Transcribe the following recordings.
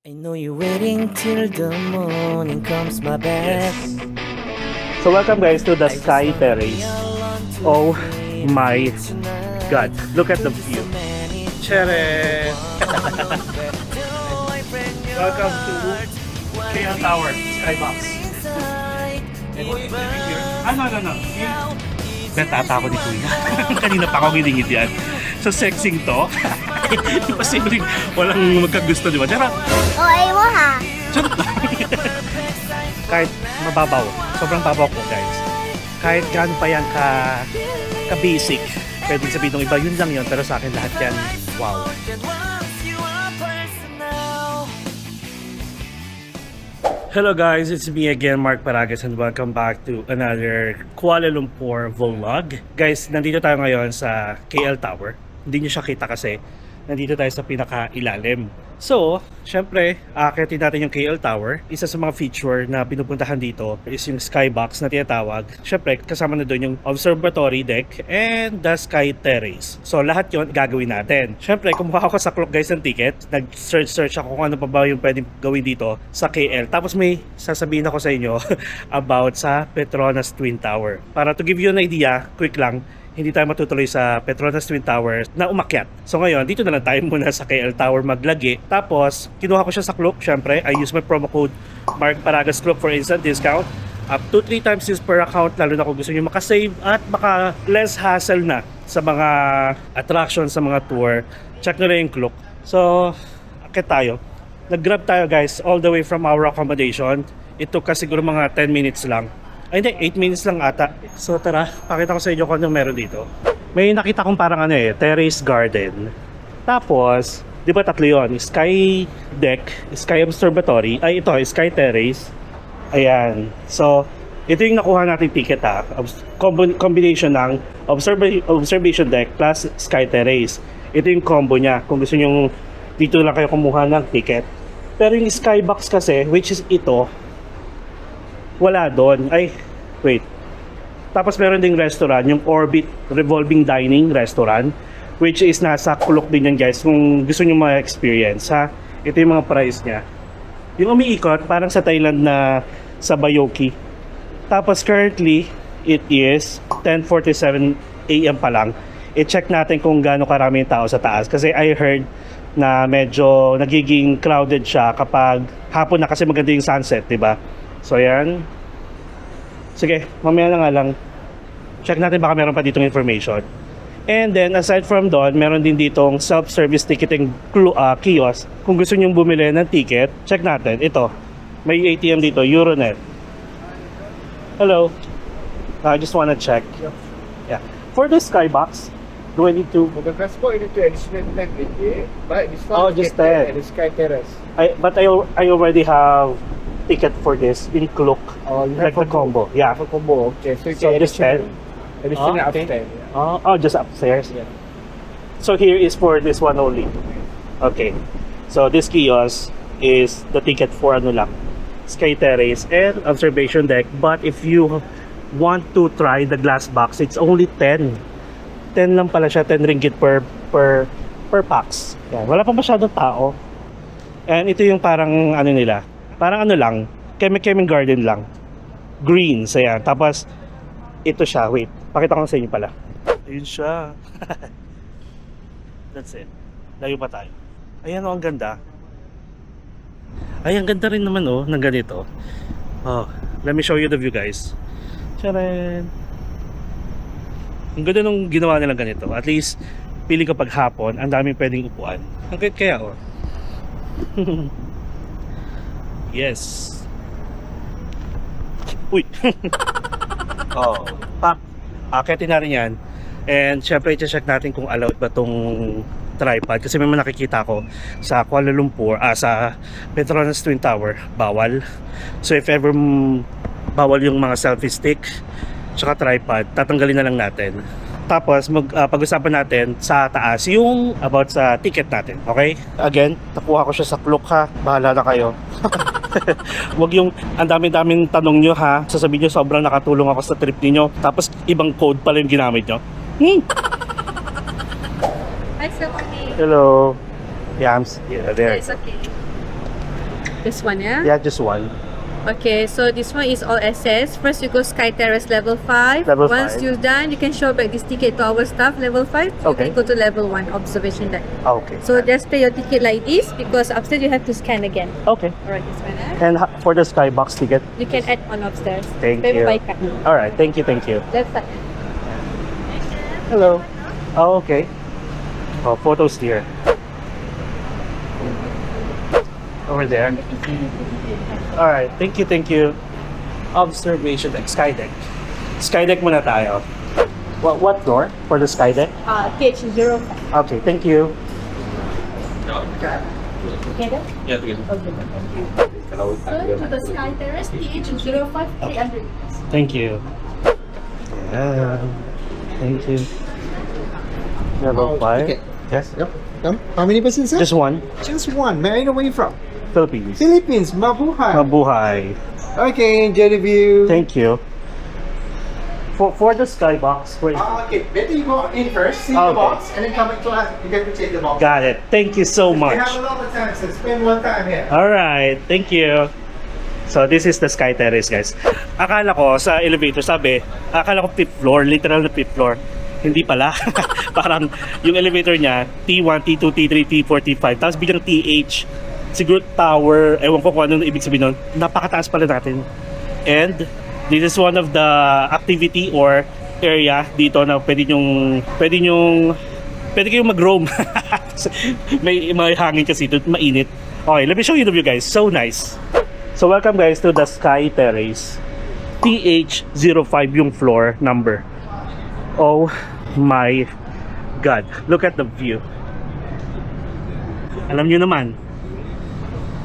I know you're waiting till the morning comes my bed. So welcome guys to the Sky Terrace. Oh my god, look at the view. Chere! Welcome to KL Tower, Skybox. No. Natata ako ni Kuya. Kanina pa ako giningit yan. So sexing to. Posibleng walang magkagusto, di ba? Charot! O, ay mo ha? Charot lang. Kahit mababaw, sobrang babaw ko guys. Kahit gaano pa yan ka-basic, pwede sabihin ng iba, yun lang yun. Pero sa akin lahat yan, wow. Hello guys, it's me again, Mark Paragas, and welcome back to another Kuala Lumpur vlog. Guys, nandito tayo ngayon sa KL Tower. Hindi nyo siya kita kasi nandito tayo sa pinaka-ilalim. So, syempre, aakitin natin yung KL Tower. Isa sa mga feature na pinupuntahan dito is yung skybox na tinatawag. Syempre, kasama na doon yung observatory deck and the sky terrace. So, lahat yon gagawin natin. Syempre, kumuha ako sa clock guys ng ticket. Nag-search ako kung ano pa ba yung pwedeng gawin dito sa KL. Tapos may sasabihin ako sa inyo about sa Petronas Twin Tower. Para to give you an idea, quick lang, hindi tayo matutuloy sa Petronas Twin Tower na umakyat. So ngayon, dito na lang tayo muna sa KL Tower maglagi. Tapos, kinuha ko siya sa Klook. Syempre, I use my promo code Mark Paragas Klook for instant discount. Up to 3 times use per account, lalo na kung gusto nyo makasave at baka less hassle na sa mga attractions, sa mga tour. Check nyo na yung Klook. So, akyat tayo. Nag-grab tayo guys all the way from our accommodation. It took kasi siguro mga 10 minutes lang. Ay hindi, 8 minutes lang ata. So tara, pakita ko sa inyo kung anong meron dito. May nakita kong parang terrace garden. Tapos, di ba tatlo yun? Sky deck, sky observatory. Ay ito, sky terrace. Ayan. So, ito yung nakuha natin ticket ha. Combination ng observation deck plus sky terrace. Ito yung combo niya. Kung gusto nyo, dito lang kayo kumuha ng ticket. Pero yung skybox kasi, which is ito, wala doon. Ay, wait. Tapos meron ding restaurant, yung Orbit Revolving Dining Restaurant, which is nasa Klook din yan guys, kung gusto nyo ma-experience ha. Ito yung mga price nya. Yung umiikot, parang sa Thailand na sa Bayoki. Tapos currently, it is 10:47 AM pa lang. I-check natin kung gaano karami yung tao sa taas. Kasi I heard na medyo nagiging crowded siya kapag hapon na kasi maganda yung sunset, diba? So yan. Sige, mamaya na nga lang. Check natin baka meron pa ditong information. And then aside from doon, meron din ditong self-service ticketing kiosk. Kung gusto nyong bumili ng ticket, check natin. Ito, may ATM dito, Euronet. Hello. I just wanna check. Yeah. For the skybox, do I need to? For the transport, you need to additional 10 ringgit. But this one, just 10. at the Sky Terrace. But I already have ticket for this in Klook. Oh, you like have the combo. Yeah. For combo, okay. So, So it is 10? Additional Okay. upstairs. Yeah. Oh, just upstairs. Yeah. So here is for this one only. Okay. So this kiosk is the ticket for ano lang, Sky Terrace and observation deck. But if you want to try the glass box, it's only 10. 10 lang pala siya, 10 ringgit per pax. Yan. Wala pa masyadong tao. And ito yung parang ano nila, parang ano lang, Kemeng Garden lang. Greens, ayan. Tapos, ito siya. Wait, pakita ko sa inyo pala. Ayun siya. That's it. Layo pa tayo. Ayan o, ang ganda. Ay, ang ganda rin naman o, ng ganito. Oh, let me show you the view guys. Tcharan! Ang ganda nung ginawa nilang ganito. At least, pili ko pag hapon, ang daming pwedeng upuan. Ang cute kaya o. Yes. Uy. Oh, pak. Akitin na rin yan. And syempre i-check natin kung allowed ba tong tripod kasi may nakikita ko sa Kuala Lumpur, sa Petronas Twin Tower, bawal. So if ever bawal yung mga selfie stick tsaka tripod, tatanggalin na lang natin. Tapos pag-usapan natin sa taas yung about sa ticket natin, okay? Again, nakuha ko siya sa Klook ha. Bahala na kayo. Wag yung ang dami-daming tanong nyo ha. Sasabihin nyo sobrang nakatulong ako sa trip niyo. Tapos ibang code pala yung ginamit nyo. It's okay. Hello. Yeah, I'm there. It's okay. This one, yeah? Yeah, just one. Okay, so this one is all SS. First you go Sky Terrace level 5. Level Once 5. you're done, you can show back this ticket to our staff, level 5. Okay. You can go to level 1, observation deck. Okay. So just pay your ticket like this, because upstairs you have to scan again. Okay. Alright, this one, And for the Skybox ticket? you can add on upstairs. Thank Pay you. by card. Alright, thank you, thank you. That's it. Hello. Oh, okay. Oh, photos here. Over there. Alright, thank you, thank you. Observation deck, sky deck. Sky deck muna tayo. What floor for the sky deck? TH05. Okay, thank you. Together? Yeah, together. Okay, thank you. So to the Sky Terrace, TH05, 300. Thank you. Yeah. Thank you. Level 5. Yes. Yep. How many persons, sir? Just one. Just one. May I know where you're from? Philippines. Philippines. Mabuhay. Mabuhay. Okay, enjoy the view. Thank you. For the skybox, where Okay, better you go in first, see Okay. the box, and then come back to us. You get to take the box. got it. Thank you so We much. have a lot of time, so spend one time here. Alright, thank you. So this is the Sky Terrace, guys. Akala ko sa elevator, sabi, akala ko 5th floor, literal na 5th floor. Hindi pala. Parang yung elevator niya, T1, T2, T3, T4, T5. Tapos biglang TH. Siguro tower, ewan ko kung ano ibig sabihin nun. Napakataas pala natin. And this is one of the activity or area dito na pwede kayong mag-roam. may hangin kasi dito, mainit. Okay, let me show you the view, guys. So nice. So welcome guys to the Sky Terrace. TH05 yung floor number. Oh my God. Look at the view. Alam nyo naman,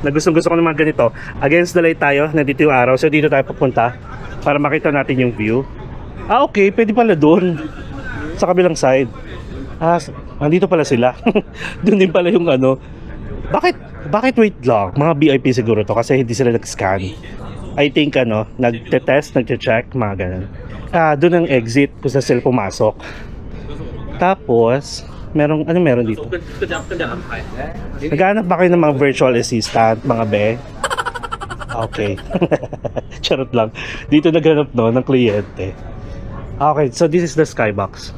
na gusto ko naman ganito. Against the light tayo, nandito yung araw. So dito tayo papunta para makita natin yung view. Ah, okay. Pwede pala doon. Sa kabilang side. Ah, andito pala sila. Doon din pala yung ano. Bakit wait lang? Mga VIP siguro to kasi hindi sila nag-scan. I think ano, nagte-test, nagte-check, mga ganun. Ah, doon ang exit kung sa sila pumasok. Tapos, meron dito? Naghahanap ba kayo ng mga virtual assistant, mga be? Okay. Charot lang. Dito naghanap no, ng kliyente. Okay, so this is the skybox.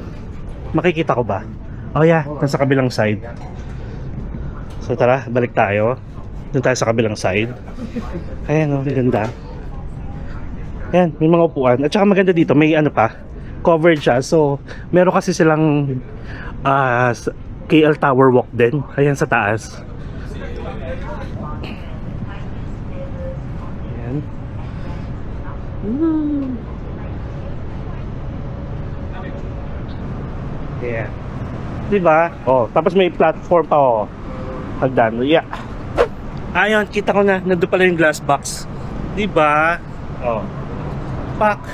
Makikita ko ba? Oh yeah, nasa kabilang side. So tara, balik tayo. Doon tayo sa kabilang side. Ayan o, ganda. Ayan, may mga upuan. At saka maganda dito, may ano pa, covered siya. So, meron kasi silang KL Tower walk din. Ayan sa taas. Ayan. Yeah. Diba? Oh, tapos may platform pa oh. Hagdan. Yeah. Ayun, kita ko na. Nandun pala yung glass box. Diba? Oh. Pak.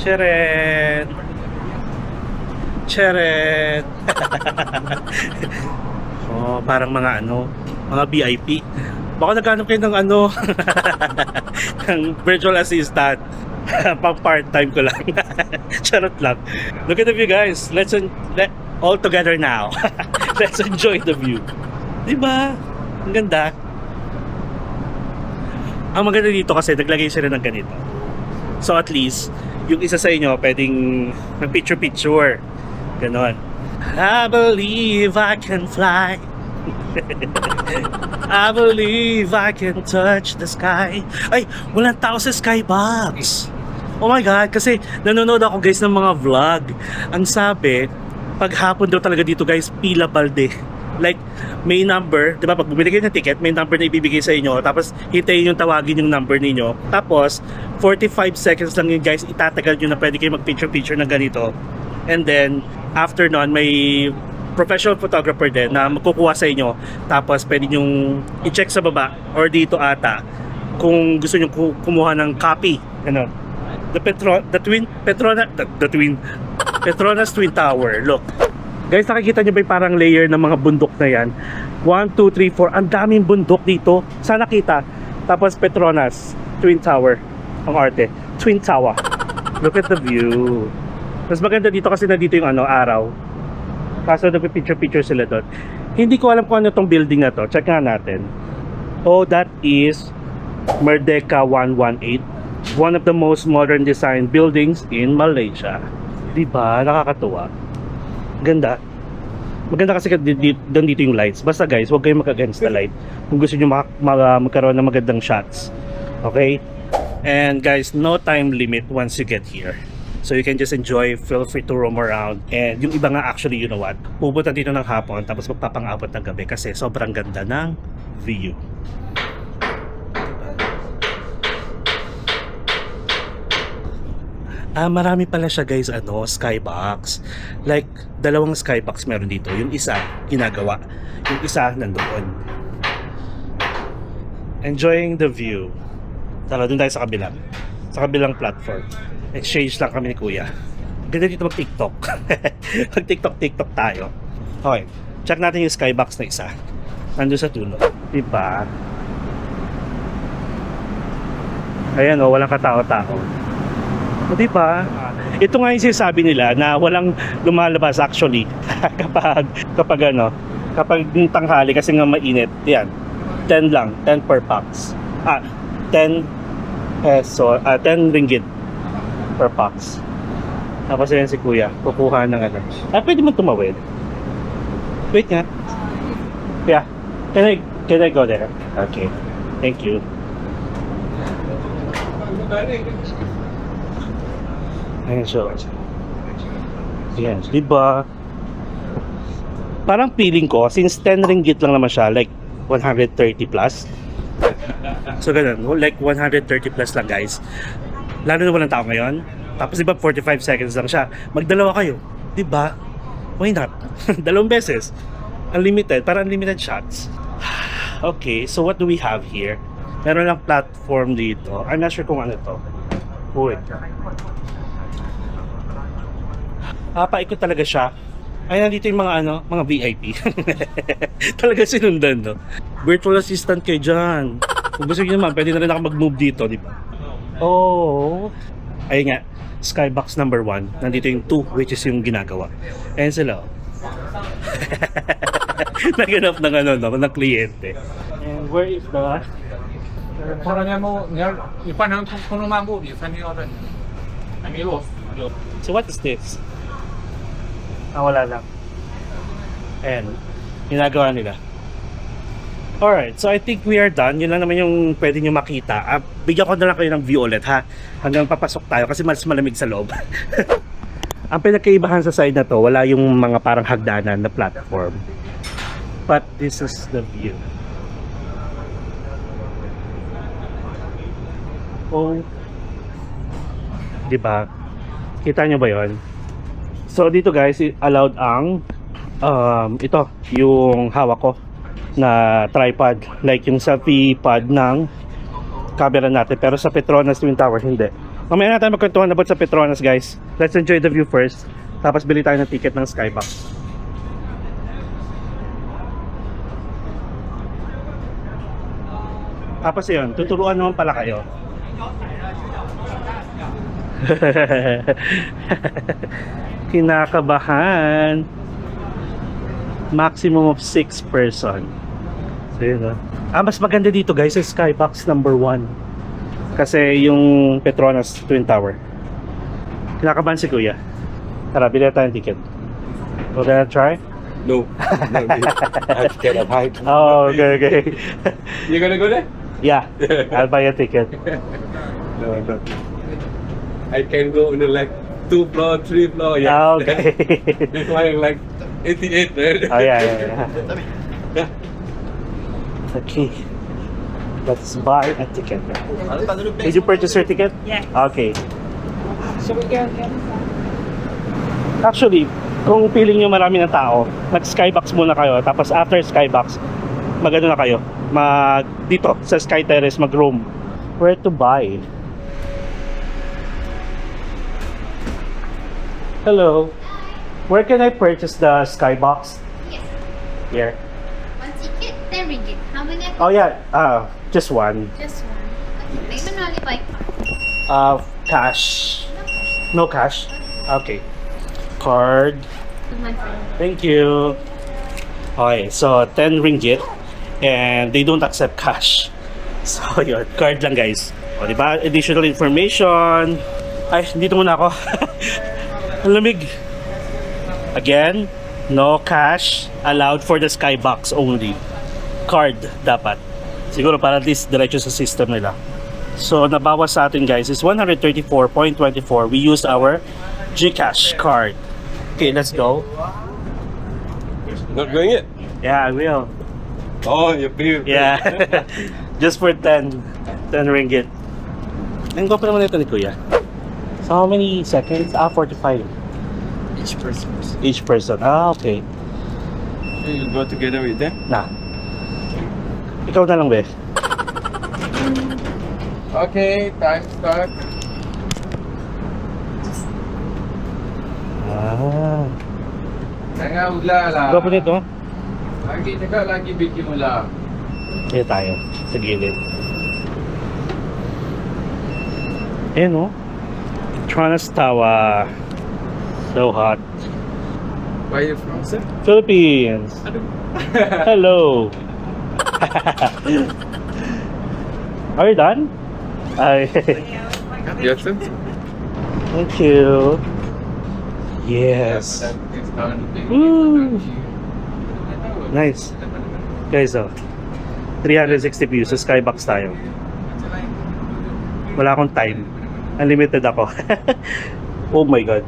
Cheret. Cheret. Oh, parang mga ano, mga VIP. Baka naghanap kayo ng ano, ng virtual assistant. Pang part-time ko lang. Charot lang. Look at the view, guys. Let's all together now. Let's enjoy the view. Diba? Ang ganda. Ang maganda dito kasi naglagay sila ng ganito. So at least, yung isa sa inyo pwedeng mag-picture-picture. Ganon. I believe I can fly. I believe I can touch the sky. Ay, walang tao sa skybox. Oh my God, kasi nanonood ako guys ng mga vlog. Ang sabi, paghapon daw talaga dito guys, pila balde. Like, may number, di ba? Pag bumili kayo ng ticket, may number na ibibigay sa inyo. Tapos, hintayin yung tawagin yung number ninyo. Tapos, 45 seconds lang yun guys, itatagal nyo na pwede kayo mag-picture-picture ng ganito. And then, after nun, may professional photographer din na magkukuha sa inyo. Tapos, pwede nyo i-check sa baba or dito ata kung gusto nyo kumuha ng copy. Ano? Petronas Twin Tower. Look. Guys, nakikita nyo ba yung parang layer ng mga bundok na yan? 1, 2, 3, 4. Ang daming bundok dito. Sana kita. Tapos Petronas Twin Tower. Ang arte. Twin Tower. Look at the view. Mas maganda dito kasi nandito yung ano, araw. Kaso nagpipicture-picture sila doon. Hindi ko alam kung ano tong building na to. Check nga natin. Oh, that is Merdeka 118. One of the most modern design buildings in Malaysia. Diba? Nakakatuwa. Ganda. Maganda kasi dito yung lights. Basta guys, huwag kayong mag-against the light kung gusto nyo magkaroon ng magandang shots. Okay? And guys, no time limit once you get here. So you can just enjoy, feel free to roam around. And yung iba nga actually, you know what? Pupunta dito ng hapon tapos magpapang-abot ng gabi kasi sobrang ganda ng view. Marami pala siya guys, skybox. Like, dalawang skybox meron dito. Yung isa, ginagawa. Yung isa, nandoon. Enjoying the view. Tara, dun tayo sa kabila. Sa kabilang platform. Exchange lang kami ni Kuya. Ganda dito mag-TikTok. Mag-TikTok tayo. Okay, check natin yung skybox na isa. Nandun sa tulo. Diba? Ayan walang katao-tao. O diba? Ito nga yung sinasabi nila na walang lumalabas actually kapag tanghali kasi nga mainit. Yan. 10 lang. 10 per box. 10 peso. 10 ringgit per box. Tapos yan si Kuya. Kukuha ng pwede mo tumawid. Wait nga. Yeah. Can I go there? Okay. Thank you. Ayan siya. Ayan, diba? Parang feeling ko, since 10 ringgit lang naman siya, like 130 plus. So ganun, like 130 plus lang guys. Lalo na walang tao ngayon. Tapos diba 45 seconds lang siya. Magdalawa kayo, diba? Why not? Dalawang beses. Unlimited, para unlimited shots. Okay, so what do we have here? Meron lang platform dito. I'm not sure kung ano to. Wait. Paikot talaga siya. Ay, nandito yung mga VIP. Talaga sinundan, no? Virtual assistant kayo dyan. Kung gusto nyo naman, pwede na rin ako mag-move dito, di ba? Oh. Ayun nga, skybox number 1. Nandito yung 2, which is yung ginagawa. Ayan sila. Naganap ng ng kliyente. And where is the... So what is this? Wala lang. Ayan, ginagawa nila. Alright, so I think we are done. Yun lang naman yung pwede nyo makita. Bigyan ko na lang kayo ng view ulit ha. Hanggang papasok tayo kasi mas malamig sa loob. Ang pinagkaibahan sa side na to, wala yung mga parang hagdanan na platform. But this is the view. Oh. Diba? Kita nyo ba yun? So dito guys, allowed ang ito, yung hawak ko na tripod, like yung selfie pod ng camera natin, pero sa Petronas Twin Tower hindi. Mamaya na tayo magkwentuhan about sa Petronas guys. Let's enjoy the view first, tapos bili tayo ng ticket ng Skybox. Tapos yun, tuturuan naman pala kayo. Kinakabahan. Maximum of 6 person. So yun mas maganda dito guys sa Skybox number 1 kasi yung Petronas Twin Tower. Kinakabahan si Kuya. Tara, bili tayo ng ticket. We're gonna try? No. I'm scared of height. Oh, okay. You gonna go there? Yeah, I'll buy a ticket. No. I can go on like 2 floor, 3 floor. Yeah. Okay. This one like 88, man. Oh yeah. Okay. Let's buy a ticket. Did you purchase your ticket? Yeah. Okay. So we can Actually, kung feeling nyo marami ng tao, nag-Skybox muna kayo. Tapos after Skybox, mag-ano na kayo. Dito sa Sky Terrace, mag-roam. Where to buy? Hello. Where can I purchase the Skybox? Yes. Here. One ticket, 10 ringgit. How many? Oh yeah, just one. Just one. Okay. Payment only by card. Cash. No cash. Okay. Card. To my friend. Thank you. Okay, so 10 ringgit. and they don't accept cash. So yun, card lang guys. O diba, additional information. Ay, dito muna ako. Ang lamig. Again, no cash allowed for the skybox only. Card dapat. Siguro para at least diretso sa system nila. So nabawas sa atin guys is 134.24. We used our GCash card. Okay, let's go. Not going it? Yeah, I will. Oh, you pay. Yeah. Just for 10 ringgit. Ang go pa naman ito ni Kuya. So how many seconds? 45. Each person. Each person. Okay. You go together with them? Na. Ikaw na lang, be. Okay, time start. Ah. Tengah ular lah. Go pa nito. Lagi dekat lagi bikin ular. Kaya tayo. Sa gilid. Ayan o. Tronas Tawa. So hot. Where are you from, sir? Philippines. Hello. Are you done? Yes, sir. Thank you. Yes. Woo. Nice. Guys, 360 views sa skybox tayo. Wala akong time. Unlimited ako. Oh my god.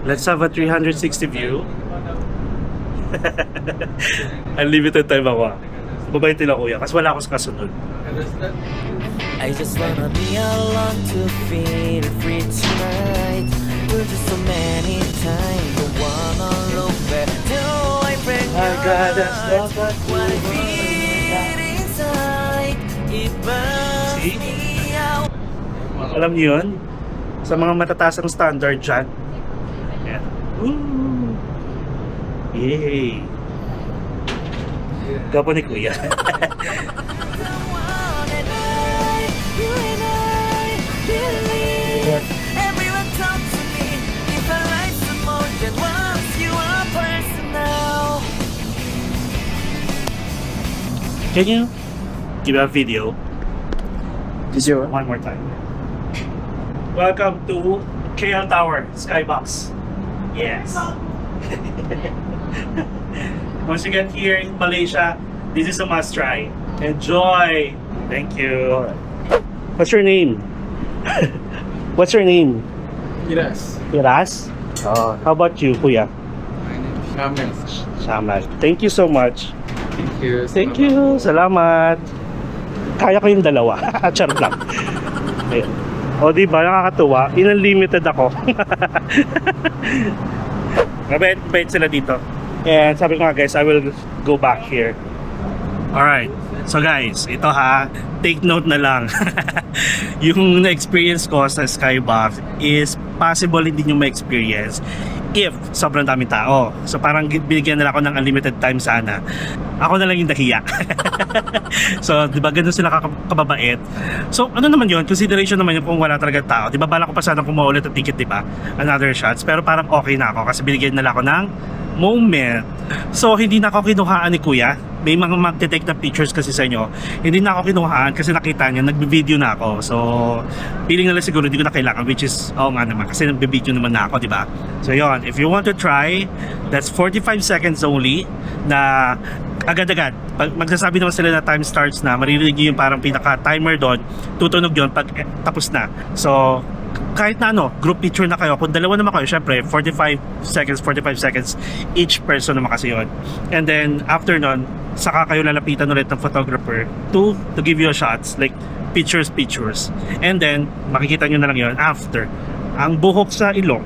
Let's have a 360 view. Unlimited time ako. Babait nila kuya kasi wala ako sa kasunod. I just wanna be alone to feel free tonight. We're just so many times the one all over. Do I bring I gotta stop that what I feel inside? It burns See? me out. Alam niyo yun? Sa mga matataas ang standard dyan. Ayan. Woo! Yay! Gapo ni Kuya. Everyone talk to me. If I like some more than once, you are personal. Can you give a video? One more time. Welcome to KL Tower, Skybox. Yes. Once you get here in Malaysia, this is a must try. Enjoy. Thank you. What's your name? What's your name? Yes. Iras? Oh, how about you, Kuya? My name is Shaman. Shamal. Thank you so much. Thank you. Thank you. Salamat. Kaya ko yung dalawa. Charot lang. Ayun. O diba, nakakatuwa. In-unlimited ako. Mabait sila dito. And sabi ko nga guys, I will go back here. Alright. So guys, ito ha, take note na lang. Yung na-experience ko sa Skybox is possible hindi nyo ma-experience if sobrang daming tao. So parang binigyan nila ako ng unlimited time sana. Ako na lang yung dahiya. So diba ganun sila kababait. So ano naman yun, consideration naman yun kung wala talaga tao. Diba bala ko pa sana kung maulit ang ticket, diba? Another shots. Pero parang okay na ako kasi binigyan nila ako ng moment. So hindi na ako kinuhaan ni Kuya. May mga magte-take na pictures kasi sa inyo. Hindi na ako kinuhaan kasi nakita niya, nagbe-video na ako. So feeling nila siguro hindi ko na kailangan, which is oo nga naman kasi nagbe-video naman na ako, di ba? So yon, if you want to try, that's 45 seconds only na agad-agad. Pag magsasabi naman sila na time starts na, maririnig yung parang pinaka-timer doon, tutunog yon pag tapos na. So kahit na ano, group picture na kayo, kung dalawa naman kayo, syempre 45 seconds each person naman kasi yun. And then after nun, saka kayo lalapitan ulit ng photographer to give you a shots, like pictures. And then makikita nyo na lang yun after. Ang buhok sa ilong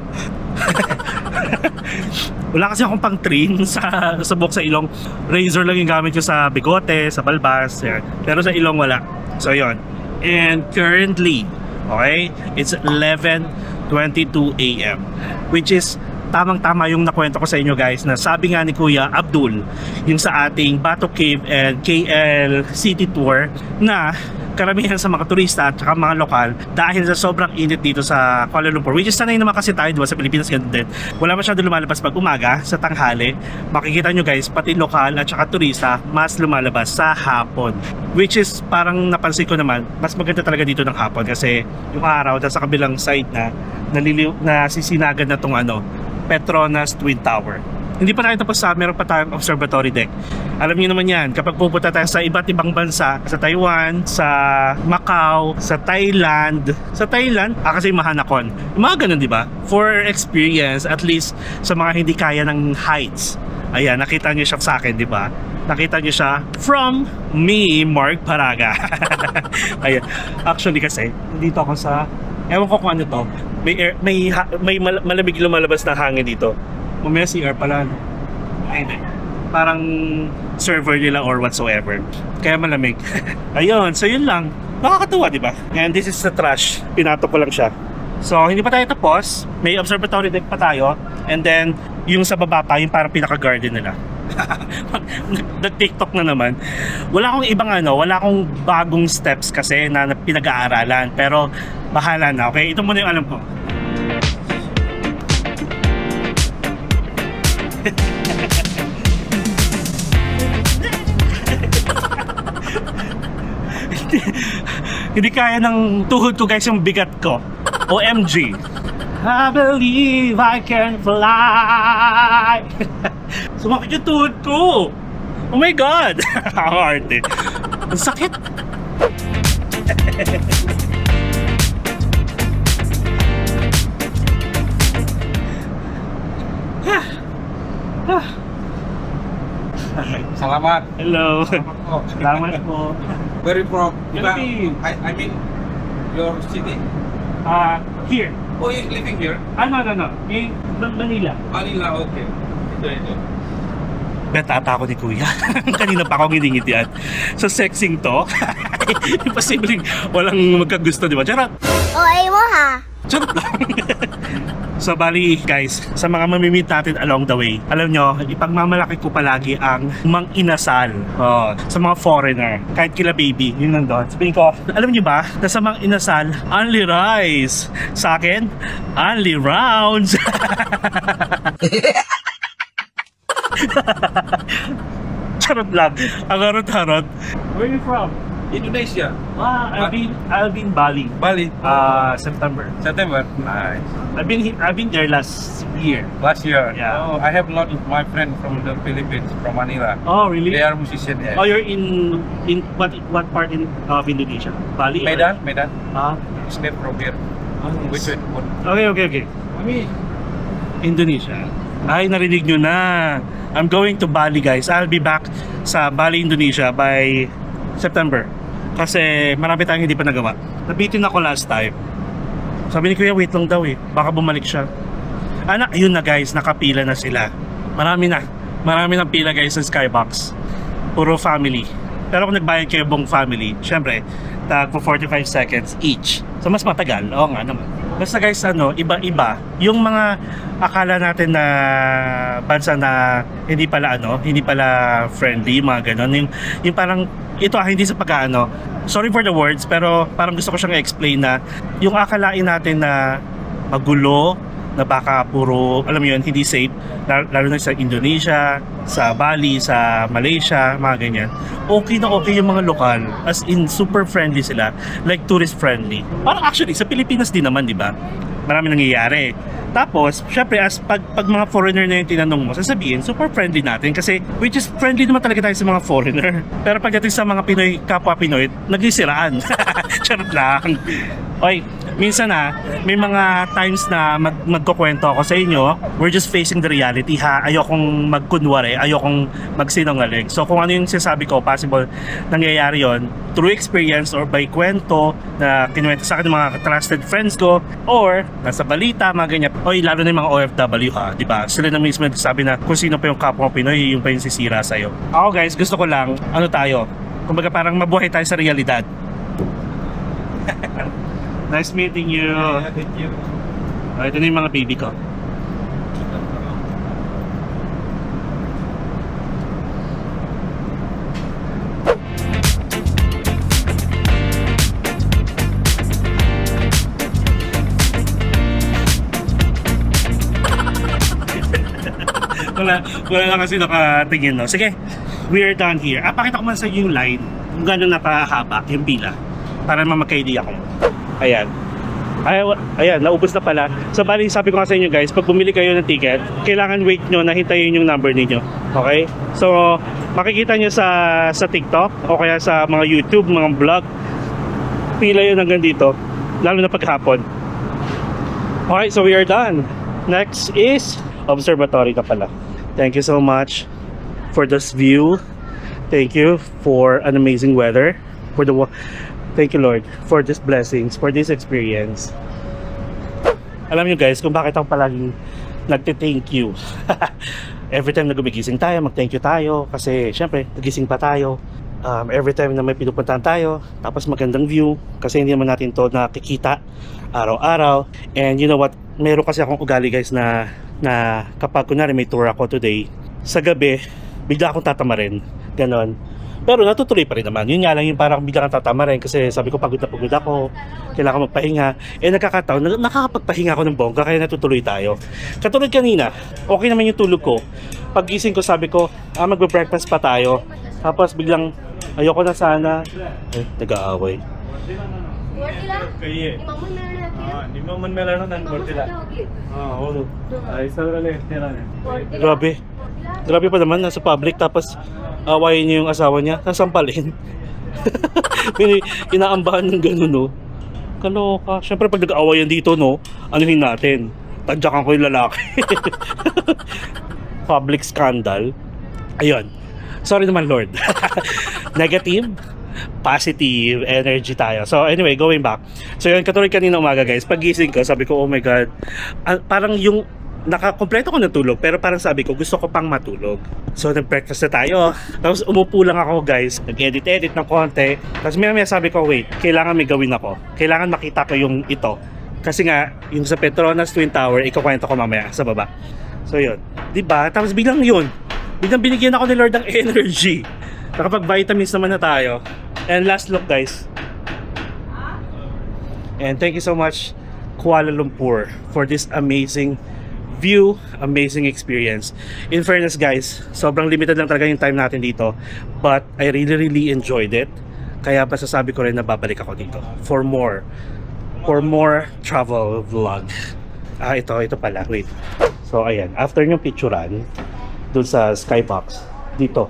wala kasi akong pang trim sa buhok sa ilong. Razor lang yung gamit ko sa bigote, sa balbas, yan. Pero sa ilong wala. So yun. And currently, okay, it's 11:22 AM, which is tamang-tama yung nakwento ko sa inyo guys, na sabi nga ni Kuya Abdul yung sa ating Bato Cave and KL City Tour na karamihan sa mga turista at saka mga lokal dahil sa sobrang init dito sa Kuala Lumpur, which is sanay naman kasi tayo diba sa Pilipinas ganun din. Wala masyado lumalabas pag umaga, sa tanghali. Makikita nyo guys, pati lokal at saka turista mas lumalabas sa hapon, which is parang napansin ko naman mas maganda talaga dito ng hapon kasi yung araw sa kabilang side na nasisinagan na tong Petronas Twin Tower. Hindi pa tayo tapos meron pa tayong observatory deck. Alam niyo naman yan, kapag pupunta tayo sa iba't ibang bansa, sa Taiwan, sa Macau, sa Thailand, kasi Mahanakon. Yung mga ganun, di ba? For experience, at least sa mga hindi kaya ng heights. Ayan, nakita niyo siya sa akin, di ba? Nakita niyo siya from me, Mark Paraga. Ayan, actually kasi, dito ako sa, ewan ko kung ano to, may malamig lumalabas na hangin dito. Mamaya CR pala, no? Ay, parang server nila or whatsoever. Kaya malamig. Ayun, so yun lang. Nakakatuwa, di ba? And this is the trash. Pinato ko lang siya. So, hindi pa tayo tapos. May observatory deck pa tayo. And then, yung sa baba pa, yung parang pinaka-garden nila. Nag-TikTok na naman. Wala akong ibang wala akong bagong steps kasi na pinag-aaralan. Pero, bahala na, okay? Ito muna yung alam ko. Hindi kaya ng tuhod ko guys yung bigat ko. OMG. I believe I can fly. Sumakit yung tuhod ko. Oh my God. Ang arte. Ang sakit. Salamat. Hello. Salamat po. Where are you from? Philippines. I mean, your city? Here. Oh, you're living here? No. In Manila. Manila, okay. Ito. Betata ako ni Kuya. Kanina pa akong ngiti-ngitian. Sa sexing to. Imposibleng walang magkagusto, di ba? Charot! OA mo ha? Charot lang. So bali guys, sa mga mamimit natin along the way, alam nyo, ipagmamalaki ko palagi ang mang-inasal sa mga foreigner, kahit kila baby, yun nandun. Sabihin ko, alam nyo ba, na sa mang-inasal, only rice. Sa akin, only rounds. Charot lang, ang harot-harot. Where are you from? Indonesia. I'll be in Bali. Bali? September. September? Nice. I've been there last year. Last year? Yeah. Oh, I have a lot of my friends from the Philippines, from Manila. Oh, really? They are musicians. Yeah. Oh, you're in what part of Indonesia? Bali? Medan? Or? Medan. Step from here. Nice. Which Okay. Indonesia. Ay, narinig nyo na. I'm going to Bali, guys. I'll be back sa Bali, Indonesia by September. Kasi marami tayong hindi pa nagawa. Nabitin ako last time. Sabi ni Kuya, wait lang daw baka bumalik siya. Ayun na guys, nakapila na sila. Marami ng pila guys sa Skybox. Puro family. Pero kung nagbayad kayo buong family, syempre, tag for 45 seconds each. So mas matagal. Oo nga naman. Basta guys, iba-iba. Yung mga akala natin na bansa na hindi pala friendly, mga ganon. Yung parang, ito hindi sa sorry for the words, pero parang gusto ko siyang i-explain na yung akalain natin na magulo, na baka puro, alam mo yun, hindi safe, lalo na sa Indonesia, sa Bali, sa Malaysia, mga ganyan. Okay na okay yung mga lokal, as in super friendly sila, like tourist friendly. Parang actually, sa Pilipinas din naman, di ba? Marami nangyayari. Tapos, syempre, pag mga foreigner na yung tinanong mo, sasabihin, super friendly natin kasi, which is friendly naman talaga tayo sa mga foreigner. Pero pagdating sa mga Pinoy, kapwa Pinoy, nagsisiraan. Charot lang. Oy, minsan may mga times na magkukwento ako sa inyo, we're just facing the reality ha. Ayokong magkunwari, ayokong magsinungaling. So kung ano yung sinasabi ko, possible nangyayari yon through experience or by kwento na kinuwento sa akin ng mga trusted friends ko or nasa balita, mga ganyan. Oy, lalo na yung mga OFW ha, di ba? Sila na mismo nagsasabi na kung sino pa yung kapwa Pinoy, yung pa yung sisira sa'yo. Ako guys, gusto ko lang, tayo? Kumbaga parang mabuhay tayo sa realidad. Nice meeting you. Yeah, thank you. Ito na yung mga baby ko. wala lang kasi nakatingin, no? Sige, we are done here. Pakita ko man sa inyo yung line, kung gano'n napahaba yung pila, para naman magka-idea ko. Ayan. Ayan, naubos na pala. So bali, sabi ko nga sa inyo guys, pag bumili kayo ng ticket, kailangan wait nyo na hintayin yung number ninyo. Okay? So, makikita nyo sa TikTok o kaya sa mga YouTube, mga vlog, pila yun hanggang dito, lalo na paghapon. Okay, so we are done. Next is observatory ka pala. Thank you so much for this view. Thank you for an amazing weather. Thank you Lord for these blessings, for this experience. Alam nyo guys kung bakit ako palaging nagte-thank you. Every time na gumigising tayo, mag-thank you tayo. Kasi syempre, nagising pa tayo. Every time na may pinupuntahan tayo, tapos magandang view. Kasi hindi naman natin to nakikita araw-araw. And you know what? Meron kasi akong ugali guys na kapag kunwari may tour ako today, sa gabi, bigla akong tatamarin. Ganon. Pero natutuloy pa rin naman. Yun nga lang yung parang bigla kang tatama rin kasi sabi ko pagod na pagod ako, kailangan magpahinga. Nakakataon, nakakapagpahinga ako ng bongga kaya natutuloy tayo. Katulad kanina, okay naman yung tulog ko. Paggising ko sabi ko, magbe-breakfast pa tayo. Tapos biglang, ayoko na sana. Nag-aaway. Grabe pa naman, nasa public tapos awayin niyo yung asawa niya, nasampalin. Inaambahan ng ganun, no? Kaloka. Siyempre pag nag-aawayan dito, no, anuhin natin, tadyakan ko yung lalaki. Public scandal. Ayun, sorry naman Lord. Negative, positive energy tayo. So anyway, going back. So yun, katulad kanina umaga guys, paggising ko, sabi ko, oh my God, parang yung nakakompleto ko ng tulog, pero parang sabi ko, gusto ko pang matulog. So nag-breakfast na tayo, tapos umupo lang ako guys, nag-edit ng konti, tapos maya sabi ko, wait, kailangan may gawin ako, kailangan makita ko yung ito, kasi nga yung sa Petronas Twin Tower, ikukwento ko mamaya sa baba. So yun, diba? Tapos biglang binigyan ako ni Lord ng energy, nakapag-vitamins naman na tayo. And last look guys, and thank you so much Kuala Lumpur for this amazing view, amazing experience. In fairness guys, sobrang limited lang talaga yung time natin dito, but I really enjoyed it. Kaya masasabi ko rin na babalik ako dito for more travel vlog. Ito pala, wait. So ayan, after nyo picturean dun sa skybox, dito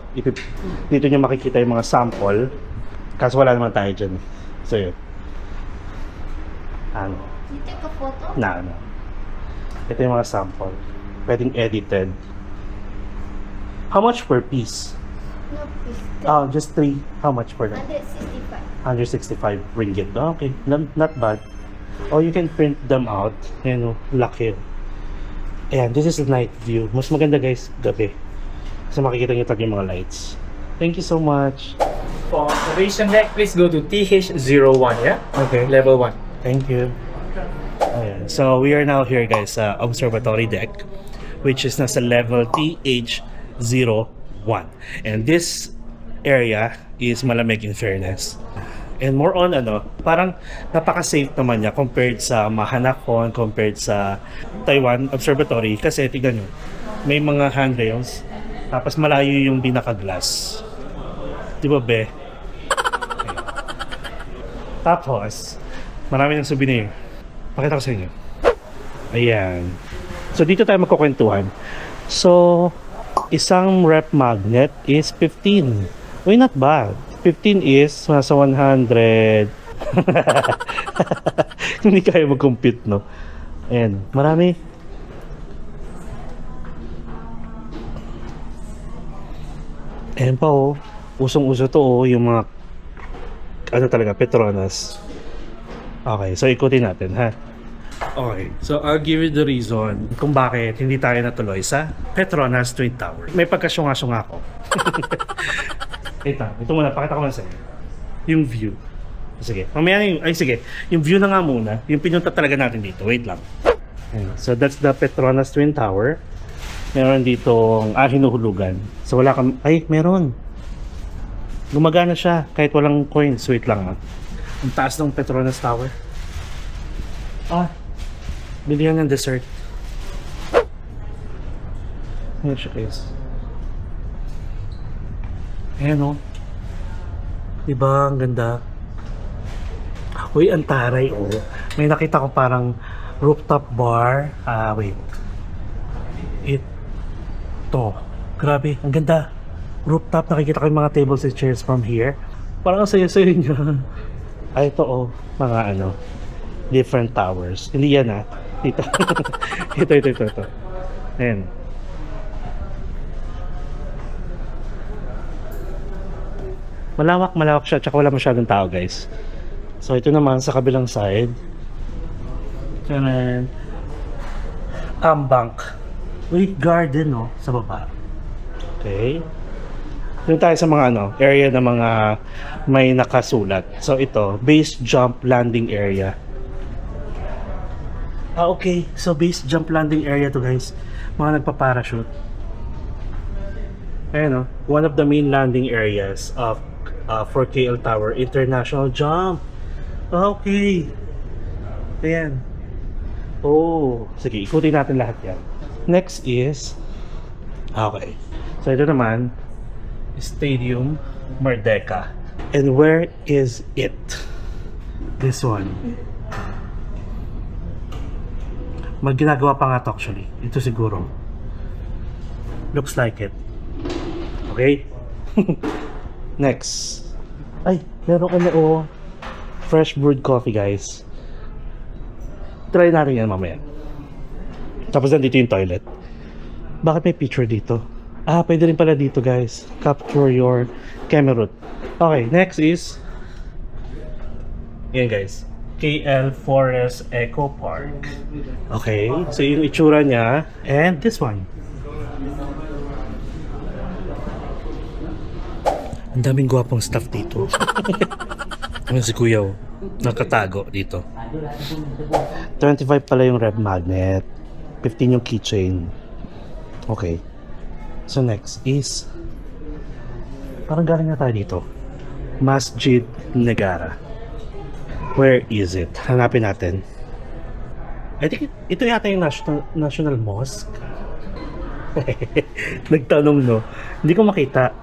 nyo makikita yung mga sample, kasi wala naman tayo dyan. So yun, You take a photo? No. Ito yung mga sample. Pwedeng edited. How much per piece? No, Just 3. How much per that? 165. 165 ringgit. Okay, not bad. Oh, you can print them out. Ayan o, laki. Ayan, this is the night view. Mas maganda guys, gabi. Kasi makikita nyo talaga yung mga lights. Thank you so much. For observation deck, please go to TH01, yeah? Okay. Level 1. Thank you. Ayan. So we are now here guys sa observatory deck, which is nasa level TH01, and this area is malamig in fairness, and more on parang napaka-safe naman niya compared sa Mahanakon, compared sa Taiwan Observatory, kasi tignan nyo, may mga handrails tapos malayo yung binaka-glass, di ba be? Ayan. Tapos marami ng souvenir. Pakita ko sa inyo. Ayan. So dito tayo magkukwentuhan. So isang rep magnet is 15. Uy, not bad. 15 is nasa 100. Hindi kaya mag-compute, no? Ayan. Marami. Ayan pa oh. Usong-uso to oh. Yung mga talaga, Petronas. Okay, so ikutin natin ha. Okay, so I'll give you the reason kung bakit hindi tayo natuloy sa Petronas Twin Tower. May pagkasyunga-syunga ako. Ito muna, pakita ko muna sa'yo. Yung view. Sige, mamaya sige, yung view na nga muna. Yung pinunta talaga natin dito, wait lang. So that's the Petronas Twin Tower. Meron dito hinuhulugan. So wala kang, meron. Gumagana siya kahit walang coins. Wait lang Ang taas ng Petronas Tower. Bilihan ng dessert. Here she is. Ayan o. Diba? Ang ganda. Uy, ang taray oh. May nakita ko parang rooftop bar. Wait. Ito. Grabe, ang ganda. Rooftop, nakikita ko yung mga tables and chairs from here. Parang ang saya-saya niya. Ay, ito oh. Mga ano. Different towers. Hindi yan ah. Dito. ito. Ayan. Malawak siya, tsaka wala masyadong tao guys. So ito naman sa kabilang side. Tanan. Bank. With garden no, sa baba. Okay. Doon tayo sa mga ano, area na mga may nakasulat. So ito, base jump landing area. Okay. So base jump landing area to guys. Mga nagpa-parachute. Ayan no, one of the main landing areas of for KL Tower International Jump. Okay. Ayan. Oh, sige, ikutin natin lahat yan. Next is okay. So ito naman Stadium Merdeka. And where is it? This one. Magginagawa pa nga to actually. Ito siguro. Looks like it. Okay. Next. Ay, meron kami oh. Fresh brewed coffee guys. Try natin yan mamaya. Tapos nandito yung toilet. Bakit may picture dito? Pwede rin pala dito guys. Capture your camera route. Okay, next is yan guys, KL Forest Eco Park. Okay, so yung itsura niya. And this one. Ang daming gwapong stuff dito. Ano si Kuya oh, nakatago dito. 25 pala yung red magnet, 15 yung keychain. Okay. So next is parang galing na tayo dito. Masjid Negara. Where is it? Hanapin natin. I think ito yata yung National Mosque. Nagtanong no. Hindi ko makita.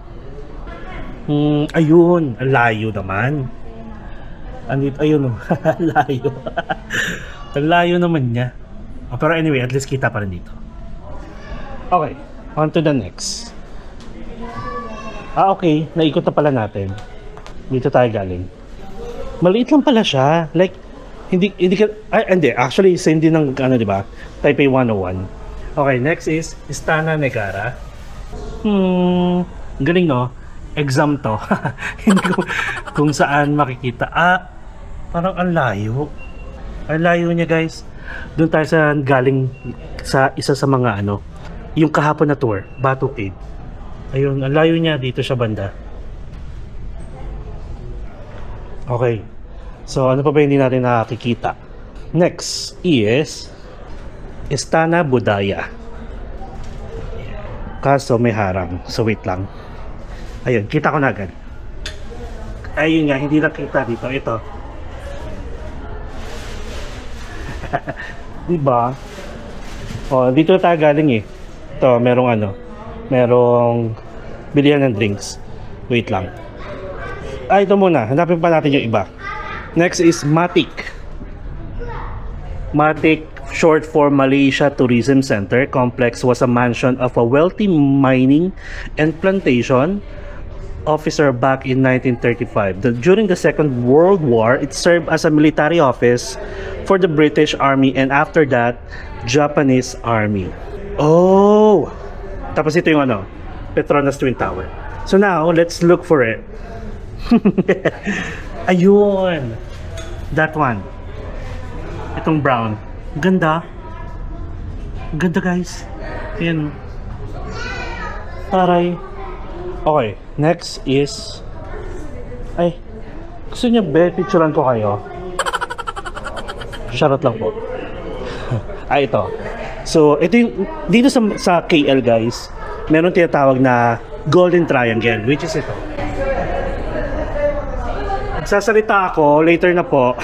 Ayun, layo naman. Andito, ayun oh. Layo. Layo naman niya. Pero anyway, at least kita pa rin dito. Okay, on to the next. Okay, naikot na pala natin. Dito tayo galing. Maliit lang pala siya. Like, hindi actually, same din ng, ano diba? Taipei 101. Okay, next is Istana Negara. Galing no? Exam to. Hindi ko kung saan makikita. Parang ang layo. Ang layo niya guys. Doon tayo sa galing sa isa sa mga ano, yung kahapon na tour, Batu Cave. Ayun, ang layo niya dito sa banda. Okay. So ano pa ba hindi natin nakikita? Next is Istana Budaya. Kaso may harang. So wait lang. Ayun, kita ko na agad. Ayun nga, hindi nakita dito. Ito. Diba? Oh, dito tayo galing eh. Ito, merong ano. Merong bilihan ng drinks. Wait lang. Ito muna. Hanapin pa natin yung iba. Next is Matic. Matic, short for Malaysia Tourism Center Complex, was a mansion of a wealthy mining and plantation officer back in 1935. During the Second World War, it served as a military office for the British Army and after that, Japanese Army. Oh! Tapos ito yung ano, Petronas Twin Tower. So now, let's look for it. Ayun! That one. Itong brown. Ganda. Ganda guys. Ayan. Taray. Okay, next is ay, gusto niya ba picturean ko kayo? Shoutout lang po. Ito. So, ito yung dito sa KL guys, meron tinatawag na Golden Triangle, which is ito. magsasalita ako later na po.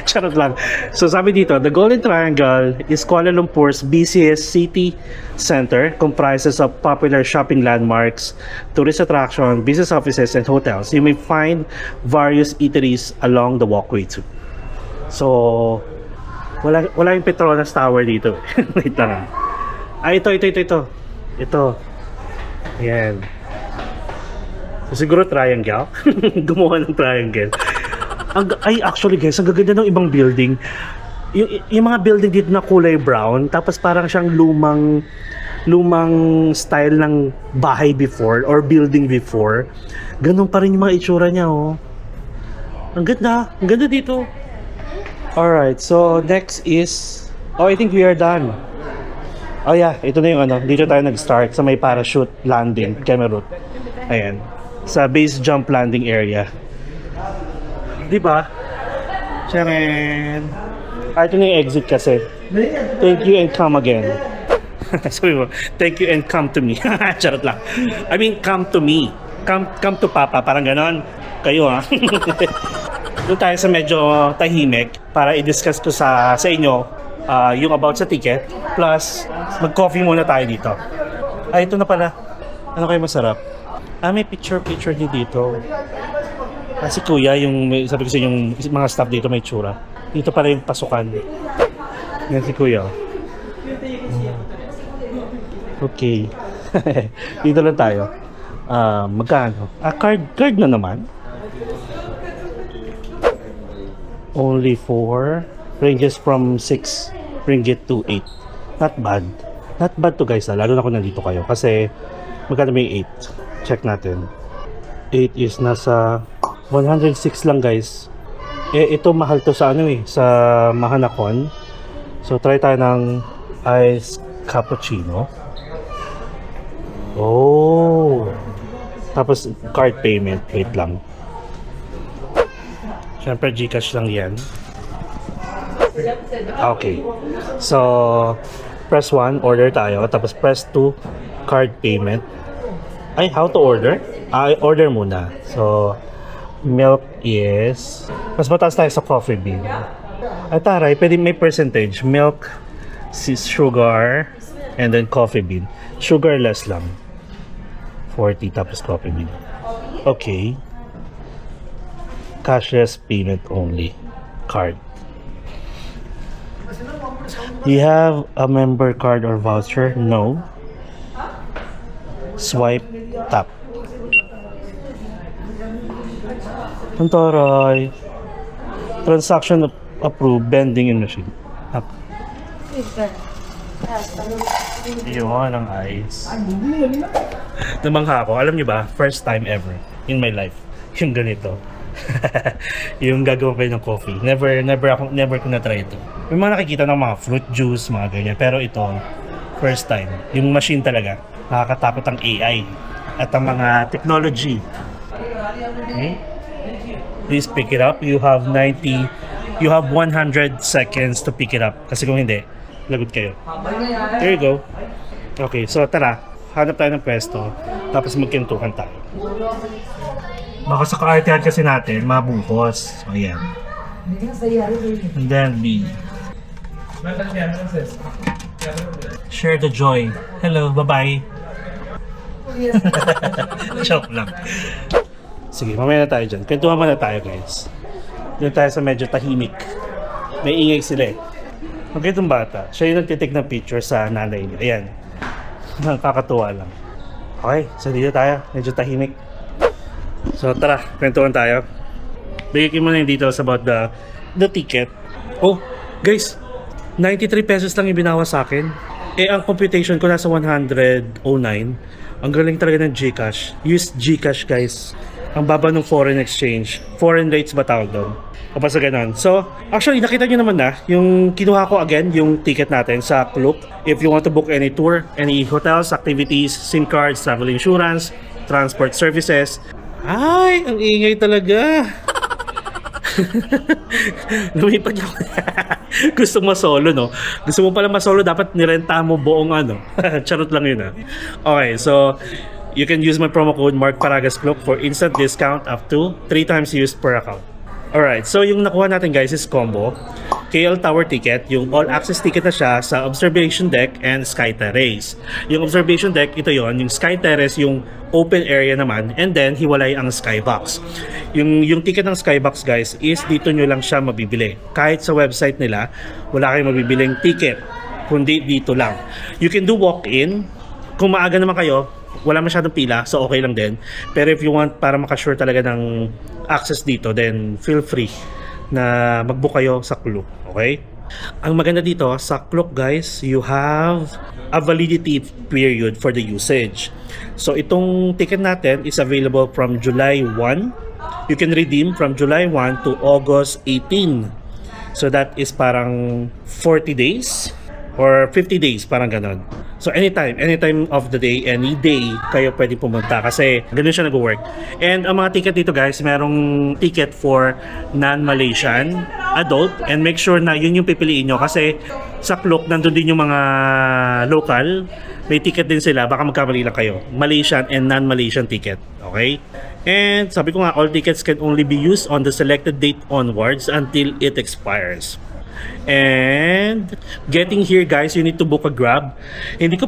Charot lang. So sabi dito, the Golden Triangle is Kuala Lumpur's busiest city center, comprises of popular shopping landmarks, tourist attractions, business offices, and hotels. You may find various eateries along the walkway too. So, wala yung Petronas Tower dito. Wait lang. Ito. Ayan. So, siguro triangle. Gumawa ng triangle. Ay, actually guys, ang gaganda ng ibang building. Yung mga building dito na kulay brown, tapos parang siyang lumang style ng bahay before or building before. Ganun pa rin yung mga itsura niya, oh. Ang ganda dito. Alright, so next is, I think we are done. Oh yeah, ito na yung dito tayo nag-start sa may parachute landing, camera route. Ayan, sa base jump landing area. Diba? Sharon! Ito na yung exit kasi. Thank you and come again. Sabi mo, thank you and come to me. Charot lang. I mean, come to me. Come to Papa, parang ganon. Kayo ha. Doon tayo sa medyo tahimik para i-discuss ko sa inyo yung about sa ticket. Plus, mag-coffee muna tayo dito. Ay, ito na pala. Ano kayo masarap? May picture niyo dito. Si Kuya, sabi ko sa yung mga staff dito may tsura. Dito pala yung pasukan. Yan si Kuya. Okay. Dito lang tayo. Magkano? Card na naman. Only 4. Ranges from 6 ringgit to 8. Not bad. Not bad to guys. Lalo na kung nandito kayo. Kasi magkano may 8? Check natin. 8 is nasa 106 lang guys. Ito mahal to sa sa Mahanakon. So try tayo ng ice cappuccino. Oh. Tapos card payment. Wait lang. Siyempre GCash lang yan. Okay. So press 1, order tayo. Tapos press 2, card payment. Ay, how to order? Order muna. So milk is, mas mataas tayo sa coffee bean. At taray, pwede may percentage. Milk, sugar, and then coffee bean. Sugar less lang. 40 tapos coffee bean. Okay. Cashless payment only. Card. Do you have a member card or voucher? No. Swipe, tap. Antaray. Transaction approved, vending in machine. Up. Yun ang ice. Namangha ako. Alam niyo ba, first time ever in my life yung ganito. Yung gagawa kayo ng coffee. Never ko na-try ito. May mga nakikita ng mga fruit juice, mga ganyan. Pero ito, first time. Yung machine talaga. Nakakatakot ang AI at ang mga technology. Okay? Please pick it up. You have 100 seconds to pick it up. Kasi kung hindi, lagot kayo. There you go. Okay, so tara. Hanap tayo ng pwesto. Tapos magkintuhan tayo. Baka sa kaartehan kasi natin, mabuhos. So, ayan. And then B. Share the joy. Hello, bye-bye. Joke lang. Sige, mamaya na tayo dyan. Kwentuhan muna tayo guys. Doon tayo sa medyo tahimik. May ingay sila eh. Okay, itong bata. Siya yung nagtitik ng picture sa nanay niya. Ayan. Nakakatuwa lang. Okay, so dito tayo. Medyo tahimik. So tara, kwentuhan tayo. Bigyan mo na yung details about the ticket. Oh, guys, 93 pesos lang yung binawas sa akin. Ang computation ko nasa 109. Ang galing talaga ng GCash. Use GCash guys. Ang baba ng foreign exchange. Foreign rates ba tawag doon? O basta ganun. So, actually, nakita nyo naman na yung kinuha ko again, yung ticket natin sa Klook. If you want to book any tour, any hotels, activities, SIM cards, travel insurance, transport services. Ay, ang ingay talaga. Lumipad niya. Gusto mo solo, no? Gusto mo pala masolo, dapat nirenta mo buong ano. Charot lang yun, ha? Okay, so You can use my promo code MarkParagasCloak for instant discount up to 3 times use per account. Alright, so yung nakuha natin guys is combo. KL Tower ticket, yung all-access ticket na siya sa Observation Deck and Sky Terrace. Yung Observation Deck, ito yon. Yung Sky Terrace, yung open area naman, and then hiwalay ang Skybox. Yung ticket ng Skybox guys is dito nyo lang siya mabibili. Kahit sa website nila, wala kayong mabibiling ticket, kundi dito lang. You can do walk-in. Kung maaga naman kayo, wala masyadong pila, so okay lang din. Pero if you want para makasure talaga ng access dito, then feel free na mag-book kayo sa Klook, okay? Ang maganda dito sa Klook guys, you have a validity period for the usage. So itong ticket natin is available from July 1. You can redeem from July 1 to August 18. So that is parang 40 days or 50 days, parang ganon. So anytime of the day, any day kayo pwede pumunta kasi ganun siya nag-work. And ang mga ticket dito guys, merong ticket for non-Malaysian adult, and make sure na yun yung pipiliin nyo kasi sa Klook nandun din yung mga local, may ticket din sila, baka magkamali lang kayo. Malaysian and non-Malaysian ticket, okay? And sabi ko nga, all tickets can only be used on the selected date onwards until it expires. And getting here guys, you need to book a Grab. Hindi ko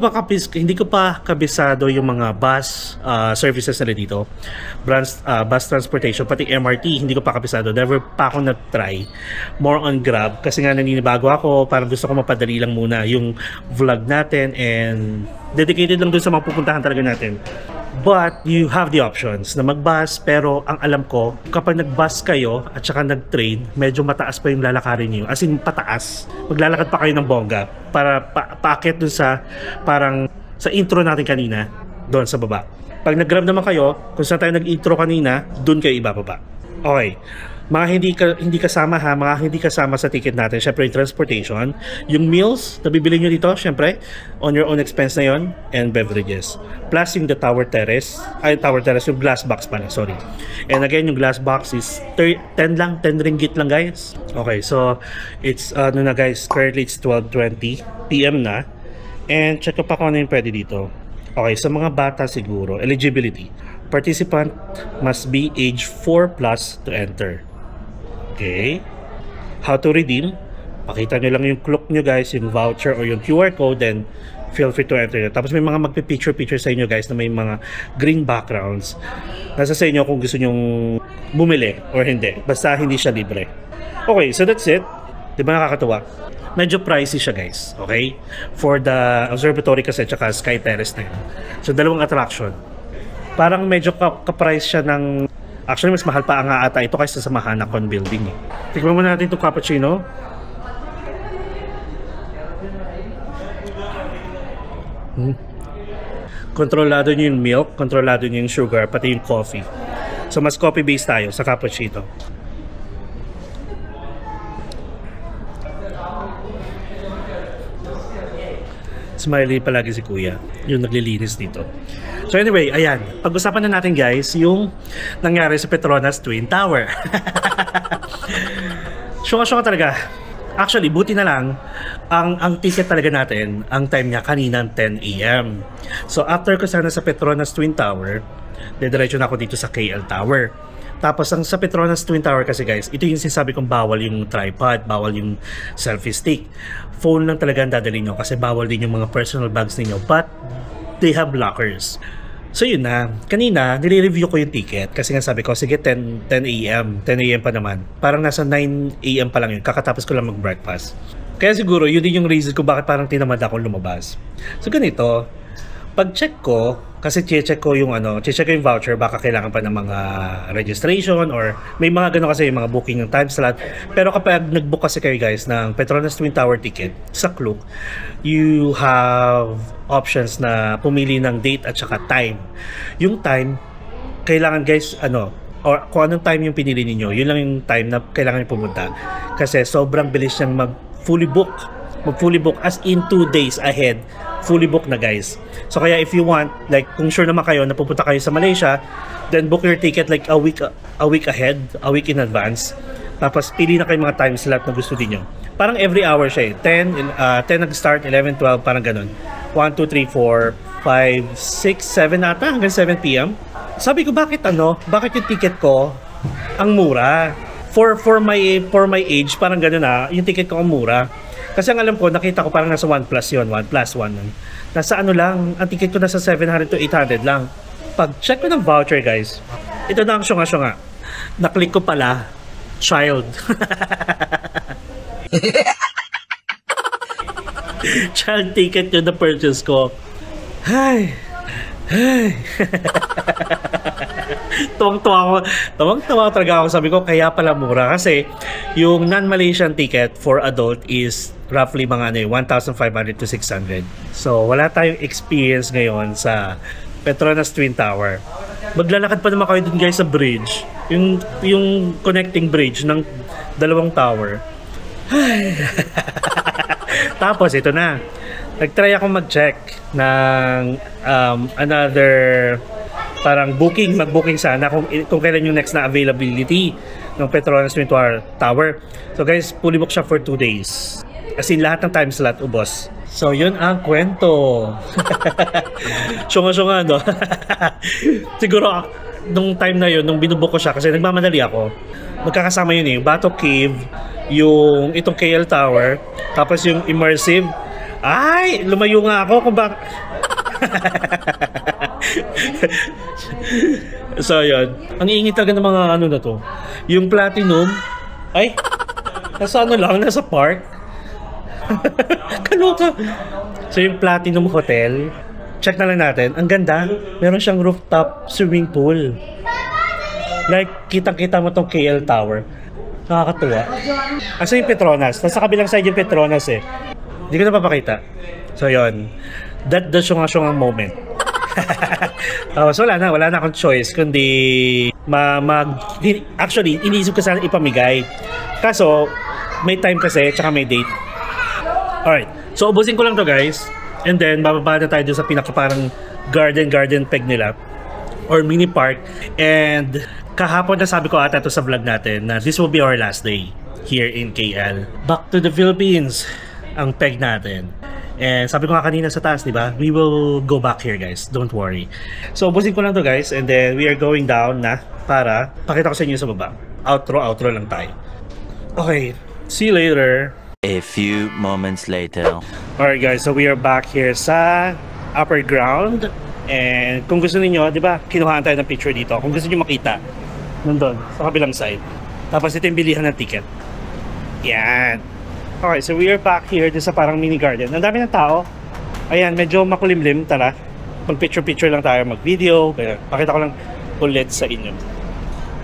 pa kabisado yung mga bus services nila dito, bus transportation, pati MRT hindi ko pa kabisado. Never pa ako nag-try. More on Grab kasi nga naninibago ako, parang gusto ko mapadali lang muna yung vlog natin and dedicated lang dun sa mga pupuntahan talaga natin. But you have the options na mag-bus, pero ang alam ko, kapag nag-bus kayo at saka nag-train, medyo mataas pa yung lalakarin niyo. As in, pataas. Maglalakad pa kayo ng bongga para paakyat dun sa parang sa intro natin kanina, doon sa baba. Pag nag-grab naman kayo, kung saan tayo nag-intro kanina, doon kayo ibababa. Okay. Mga hindi kasama ha, mga hindi kasama sa ticket natin, syempre yung transportation, yung meals na bibili nyo dito, syempre on your own expense na yon, and beverages, plus yung the Tower Terrace, yung glass box pala, sorry. And again, yung glass box is 10 ringgit lang guys. Okay, so it's ano na guys, currently it's 12:20 PM na, and check ko pa kung ano yung pwede dito. Okay, sa mga bata siguro, eligibility, participant must be age 4 plus to enter. Okay, how to redeem? Pakita nyo lang yung Klook nyo guys, yung voucher or yung QR code, then feel free to enter. Tapos may mga magpipicture sa inyo guys na may mga green backgrounds. Nasa sa inyo kung gusto nyong bumili or hindi, basta hindi siya libre. Okay, so that's it. Diba nakakatuwa? Medyo pricey siya guys, okay? For the observatory kasi tsaka Sky Terrace na yun. So dalawang attraction. Parang medyo ka-price siya ng... Actually, mas mahal pa ang ata ito kaysa sa Mahanakon building eh. Tikman muna natin itong cappuccino. Kontrolado nyo yung milk, kontrolado nyo yung sugar, pati yung coffee. So mas coffee based tayo sa cappuccino. Smiley palagi si kuya, yung naglilinis dito. So anyway, ayan, pag-usapan na natin guys yung nangyari sa Petronas Twin Tower. Syuka talaga. Actually, buti na lang ang ticket talaga natin, ang time niya kanina 10 AM. So after ko sana sa Petronas Twin Tower, diretso na ako dito sa KL Tower. Tapos ang sa Petronas Twin Tower kasi guys, ito yung sinasabi kong bawal yung tripod, bawal yung selfie stick. Phone lang talaga ang dadalhin nyo kasi bawal din yung mga personal bags ninyo, but they have lockers. So yun na, kanina nire-review ko yung ticket kasi nga sabi ko, sige 10 AM pa naman. Parang nasa 9 AM pa lang yun, kakatapos ko lang mag-breakfast. Kaya siguro yun din yung reason ko bakit parang tinamad ako lumabas. So ganito, pag-check ko, kasi check ko yung voucher, baka kailangan pa ng mga registration or may mga gano'n kasi yung mga booking ng time slot. Pero kapag nag-book kasi kayo guys ng Petronas Twin Tower ticket sa Klook, you have options na pumili ng date at saka time. Yung time, kailangan guys, or kung anong time yung pinili niyo, yun lang yung time na kailangan nyo pumunta. Kasi sobrang bilis niyang mag-fully book as in 2 days ahead, fully book na guys. So kaya if you want, like kung sure naman kayo na pupunta kayo sa Malaysia, then book your ticket like a week ahead, a week in advance. Tapos pili na kayo mga time slot na gusto niyo. Parang every hour siya eh. 10 nag-start, 11, 12, parang ganun. 1, 2, 3, 4, 5, 6, 7 ata hanggang 7 p.m. Sabi ko, bakit yung ticket ko ang mura? For my age, parang gano'n na, yung ticket ko ang mura. Kasi ang alam ko, nakita ko parang nasa 1 plus yun, 1 plus 1. Nasa ano lang, ang ticket ko nasa 700 to 800 lang. Pag check ko ng voucher guys, ito na ang syunga-syunga. Naklik ko pala, child. Child ticket yun na purchase ko. Ay. Tuwang-tuwa talaga ako. Sabi ko, kaya pala mura. Kasi yung non-Malaysian ticket for adult is roughly mga 1,500 to 600. So wala tayong experience ngayon sa Petronas Twin Tower. Maglalakad pa naman kayo dun guys sa bridge, yung connecting bridge ng dalawang tower. Tapos ito na, nagtry ako mag-check ng another parang mag-booking sana kung kailan yung next na availability ng Petronas Twin Tower. So guys, fully booked siya for 2 days. As in, lahat ng time slot ubos. So yun ang kwento. Syunga-syunga, no? Siguro nung time na yun, nung binubook ko siya, kasi nagmamadali ako, magkakasama yun yung Bato Cave, yung itong KL Tower, tapos yung immersive. Ay, lumayo nga ako kung bakit. So yun, ang iingit talaga ng mga ano na to. Yung Platinum, ay, nasa ano lang, nasa park. Kaloka. So yung Platinum Hotel, check na lang natin. Ang ganda, meron siyang rooftop swimming pool. Like, kitang-kita mo tong KL Tower. Nakakatuwa. Kasi yung Petronas, nasa kabilang side yung Petronas eh. Hindi ko na papakita. So yun, that the syunga-syungang moment. So wala na akong choice kundi actually iniisip ko sana ipamigay, kaso may time kasi tsaka may date. Alright, so ubusin ko lang to guys, and then bababa na tayo dun sa pinaka parang garden peg nila or mini park. And kahapon na sabi ko ata to sa vlog natin na this will be our last day here in KL. Back to the Philippines ang peg natin. And sabi ko nga kanina sa taas, di ba? We will go back here guys, don't worry. So ubusin ko lang to guys, and then we are going down na para pakita ko sa inyo sa baba. Outro lang tayo. Okay, see you later. A few moments later. Alright guys, so we are back here sa upper ground. And kung gusto niyo, di ba, kinuhaan tayo ng picture dito. Kung gusto niyo makita, nandun, sa kabilang side. Tapos ito yung bilihan ng ticket. Yan. Okay, so we are back here sa parang mini garden. Ang dami ng tao. Ayan, medyo makulimlim. Tara, mag-picture lang tayo, mag-video. Pakita ko lang ulit sa inyo.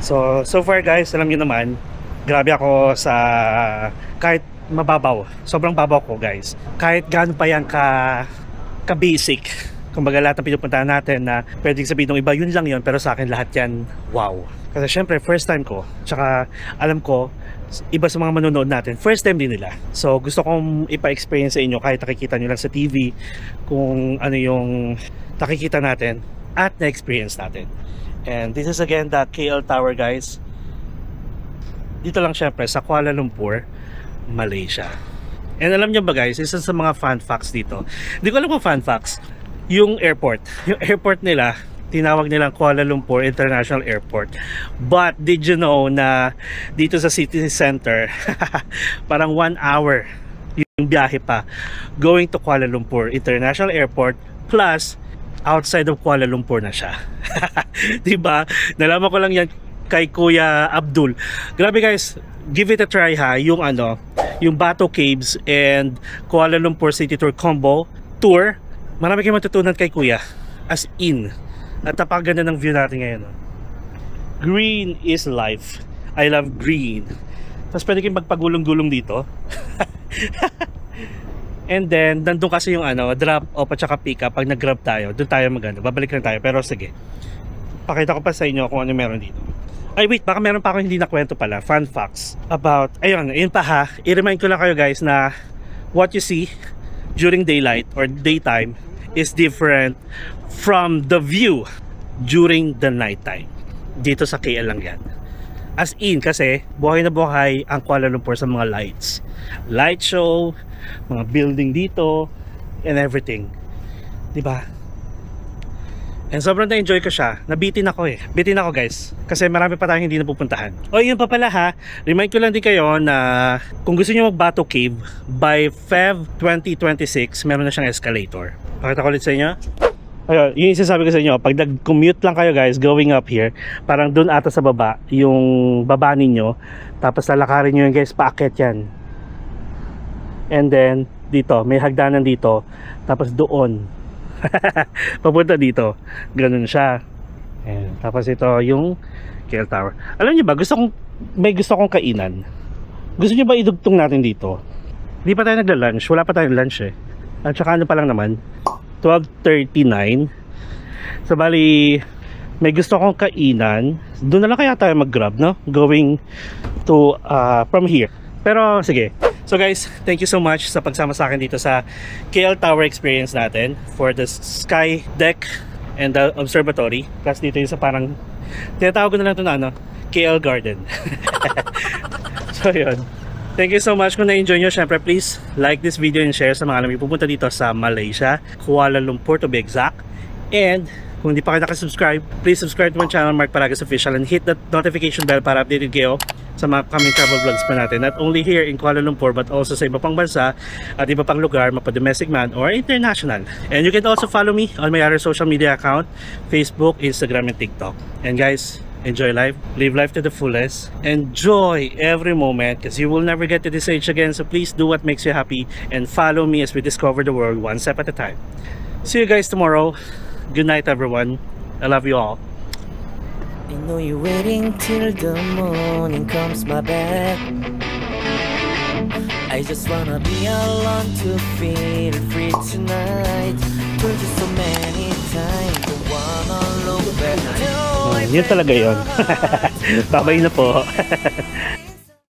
So far guys, alam niyo naman, grabe ako sa kahit mababaw. Sobrang babaw ko guys. Kahit gaano pa yan ka-basic. Kumbaga lahat ng pinupuntahan natin na pwedeng sabihin ng iba, yun lang yun. Pero sa akin lahat yan, wow. Kasi syempre, first time ko. Tsaka alam ko, iba sa mga manonood natin, first time din nila. So gusto kong ipa-experience sa inyo kahit nakikita nyo lang sa TV kung ano yung nakikita natin at na-experience natin. And this is again the KL Tower guys. Dito lang syempre sa Kuala Lumpur, Malaysia. And alam nyo ba guys, isa sa mga fun facts dito, hindi ko alam kung fun facts, yung airport nila, tinawag nilang Kuala Lumpur International Airport. But did you know na dito sa city center parang 1 hour yung biyahe pa going to Kuala Lumpur International Airport, plus outside of Kuala Lumpur na siya. Diba? Nalaman ko lang yan kay Kuya Abdul. Grabe guys, give it a try ha, yung Bato Caves and Kuala Lumpur City Tour combo tour. Marami kayong matutunan kay Kuya, as in. At napakaganda ng view natin ngayon. Green is life. I love green. Tapos pwede kayong magpagulong-gulong dito. And then nandun kasi yung drop off at saka pick up. Pag nag-grab tayo, doon tayo babalik lang tayo. Pero sige, pakita ko pa sa inyo kung ano meron dito. Ay wait, baka meron pa ako hindi nakwento pala. Fun facts about, ayun pa ha. I-remind ko lang kayo guys na what you see during daylight or daytime is different from the view during the nighttime. Dito sa KL lang yan. As in, kasi buhay na buhay ang Kuala Lumpur sa mga lights. Light show, mga building dito, and everything. Diba? And sobrang na-enjoy ko siya. Nabitin ako eh. Bitin ako guys. Kasi marami pa tayong hindi napupuntahan. O yun pa pala ha. Remind ko lang din kayo na kung gusto nyo mag-Bato Cave, by Feb 2026, meron na siyang escalator. Pakita ko ulit sa inyo. Ayun, yun yung sinasabi ko sa inyo. Pag nag-commute lang kayo guys, going up here, parang dun ata sa baba, yung baba ninyo. Tapos lalakarin nyo yun guys, paakyat yan. And then, dito, may hagdanan dito. Tapos doon. Papunta dito. Ganun siya. Ayan. Tapos ito yung KL Tower. Alam niyo ba, may gusto kong kainan. Gusto niyo ba idugtong natin dito? Hindi pa tayo nagla-lunch. Wala pa tayong lunch eh. At saka ano pa lang naman, 12:39. So bali, may gusto kong kainan. Doon na lang kaya tayo mag-grab, no? Going to from here. Pero sige. So guys, thank you so much sa pagsama sa akin dito sa KL Tower experience natin for the sky deck and the observatory. Plus dito yung sa parang tinatawag ko na lang ito na ano, KL Garden. So yun. Thank you so much. Kung na-enjoy nyo, syempre please like this video and share sa mga alam pupunta dito sa Malaysia, Kuala Lumpur to be exact. And kung hindi pa kayo nakasubscribe, please subscribe to my channel, Mark Paragas Official, and hit that notification bell para updated kayo sa mga coming travel vlogs pa natin. Not only here in Kuala Lumpur, but also sa iba pang bansa at iba pang lugar, mapa-domestic man or international. And you can also follow me on my other social media account, Facebook, Instagram, and TikTok. And guys, enjoy life, live life to the fullest, enjoy every moment because you will never get to this age again. So please do what makes you happy and follow me as we discover the world one step at a time. See you guys tomorrow. Good night everyone. I love you all. I know you're waiting till the morning comes my back. I just wanna be alone to feel free tonight. Told you so many times, don't wanna look back. Yun talaga yun. Babay na po.